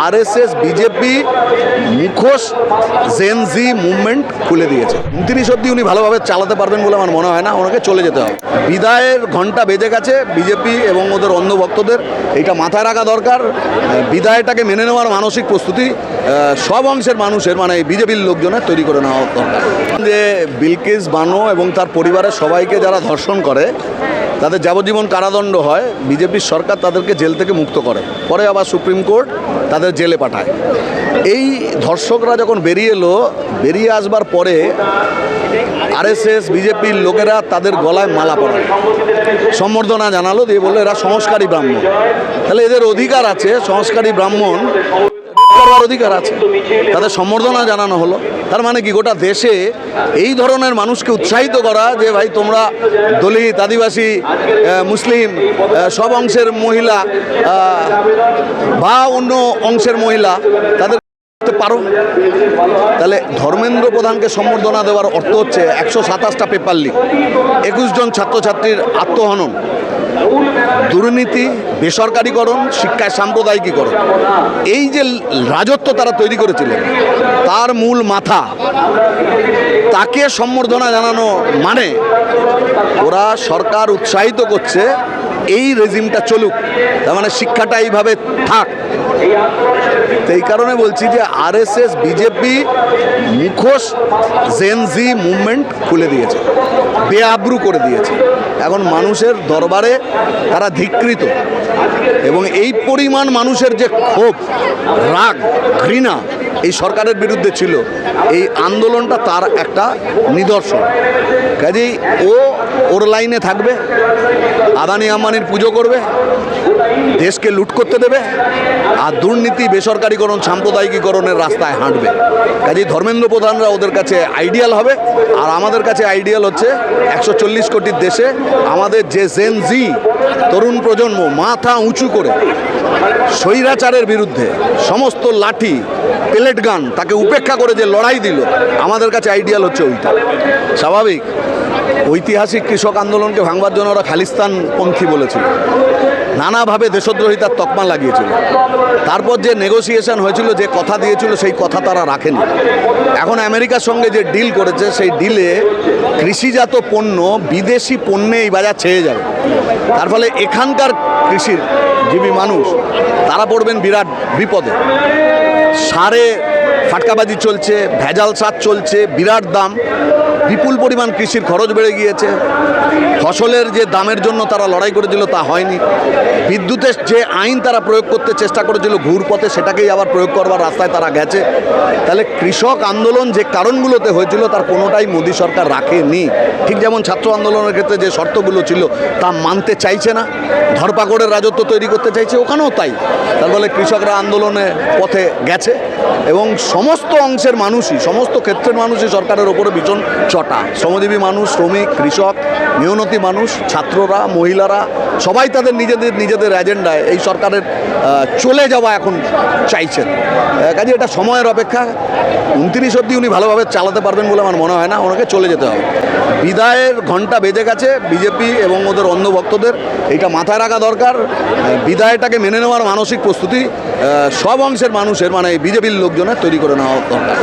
RSS BJP মুখোশ Gen Z movement খুলে দিয়েছে। 29 অবধি উনি ভালোভাবে চালাতে পারবেন বলে আমার মনে হয় না, ওনাকে চলে যেতে হবে। বিদায়ের ঘন্টা বেজে গেছে বিজেপি এবং ওদের অন্ধভক্তদের, এইটা মাথায় রাখা দরকার। বিদায়টাকে মেনে নেওয়ার মানসিক প্রস্তুতি সব অংশের মানুষের, মানে বিজেপির লোকজনের তৈরি করে নেওয়া দরকার। যে বিলকিস বানো এবং তার পরিবারের সবাইকে যারা ধর্ষণ করে তাদের যাবজ্জীবন কারাদণ্ড হয়, বিজেপির সরকার তাদেরকে জেল থেকে মুক্ত করে, পরে আবার সুপ্রিম কোর্ট তাদের জেলে পাঠায়। এই ধর্ষকরা যখন বেরিয়ে আসবার পরে আরএসএস বিজেপির লোকেরা তাদের গলায় মালা পরায়, সম্বর্ধনা জানালো, দিয়ে বললো এরা সংস্কারী ব্রাহ্মণ। তাহলে এদের অধিকার আছে, সংস্কারী ব্রাহ্মণ করবার অধিকার আছে, তাদের সম্বর্ধনা জানানো হলো। তার মানে কি গোটা দেশে এই ধরনের মানুষকে উৎসাহিত করা যে ভাই তোমরা দলিত, আদিবাসী, মুসলিম সব অংশের মহিলা বা অন্য অংশের মহিলা তাদের পারো। তাহলে ধর্মেন্দ্র প্রধানকে সম্বর্ধনা দেওয়ার অর্থ হচ্ছে 127টা পেপার লিক, 21 জন ছাত্রছাত্রীর আত্মহনন, দুর্নীতি, বেসরকারীকরণ, শিক্ষায় সাম্প্রদায়িকীকরণ, এই যে রাজত্ব তারা তৈরি করেছিলেন তার মূল মাথা, তাকে সম্বর্ধনা জানানো মানে ওরা সরকার উৎসাহিত করছে এই রেজিমটা চলুক, তার মানে শিক্ষাটা এইভাবে থাক। তো এই কারণে বলছি যে আরএসএস বিজেপি মুখোশ জেনজি মুভমেন্ট খুলে দিয়েছে, বেআব্রু করে দিয়েছে। এখন মানুষের দরবারে তারা ধিক্কৃত, এবং এই পরিমাণ মানুষের যে ক্ষোভ, রাগ, ঘৃণা এই সরকারের বিরুদ্ধে ছিল, এই আন্দোলনটা তার একটা নিদর্শন। কাজেই ওর লাইনে থাকবে, আদানি আম্বানির পুজো করবে, দেশকে লুট করতে দেবে, আর দুর্নীতি, বেসরকারীকরণ, সাম্প্রদায়িকীকরণের রাস্তায় হাঁটবে। কাজেই ধর্মেন্দ্র প্রধানরা ওদের কাছে আইডিয়াল হবে, আর আমাদের কাছে আইডিয়াল হচ্ছে 140 কোটির দেশে আমাদের যে জেন জি তরুণ প্রজন্ম মাথা উঁচু করে স্বৈরাচারের বিরুদ্ধে সমস্ত লাঠি, পেলেট গান তাকে উপেক্ষা করে যে লড়াই দিল, আমাদের কাছে আইডিয়াল হচ্ছে ওইটা। স্বাভাবিক, ঐতিহাসিক কৃষক আন্দোলনকে ভাঙবার জন্য ওরা খালিস্তানপন্থী বলেছিল, নানাভাবে দেশদ্রোহিতার তকমা লাগিয়েছিল। তারপর যে নেগোসিয়েশন হয়েছিল, যে কথা দিয়েছিল, সেই কথা তারা রাখেনি। এখন আমেরিকার সঙ্গে যে ডিল করেছে, সেই ডিলে কৃষিজাত পণ্য বিদেশি পণ্যে এই বাজার ছেয়ে যাবে। তার ফলে এখানকার কৃষিজীবী মানুষ তারা পড়বেন বিরাট বিপদে। সারে ফাটকাবাজি চলছে, ভেজাল সার চলছে, বিরাট দাম, বিপুল পরিমাণ কৃষির খরচ বেড়ে গিয়েছে। ফসলের যে দামের জন্য তারা লড়াই করেছিল তা হয়নি। বিদ্যুতের যে আইন তারা প্রয়োগ করতে চেষ্টা করেছিল ঘুরপথে, সেটাকেই আবার প্রয়োগ করবার রাস্তায় তারা গেছে। তাহলে কৃষক আন্দোলন যে কারণগুলোতে হয়েছিল তার কোনোটাই মোদী সরকার রাখেনি। ঠিক যেমন ছাত্র আন্দোলনের ক্ষেত্রে যে শর্তগুলো ছিল তা মানতে চাইছে না, ধরপাকড়ের রাজত্ব তৈরি করতে চাইছে, ওখানেও তাই। তার ফলে কৃষকরা আন্দোলনের পথে গেছে, এবং সমস্ত অংশের মানুষই, সমস্ত ক্ষেত্রের মানুষই সরকারের ওপরে ভীষণ চটা। শ্রমজীবী মানুষ, শ্রমিক, কৃষক, মেহনতি মানুষ, ছাত্ররা, মহিলারা সবাই তাদের নিজেদের এজেন্ডায় এই সরকারের চলে যাওয়া এখন চাইছেন। কাজে এটা সময়ের অপেক্ষা। 29 অবধি উনি ভালোভাবে চালাতে পারবেন বলে আমার মনে হয় না, ওনাকে চলে যেতে হবে। বিদায়ের ঘন্টা বেজে গেছে বিজেপি এবং ওদের অন্ধভক্তদের, এইটা মাথায় রাখা দরকার। বিদায়টাকে মেনে নেওয়ার মানসিক প্রস্তুতি সব অংশের মানুষের, মানে বিজেপির লোকজনের তৈরি করে নেওয়া দরকার।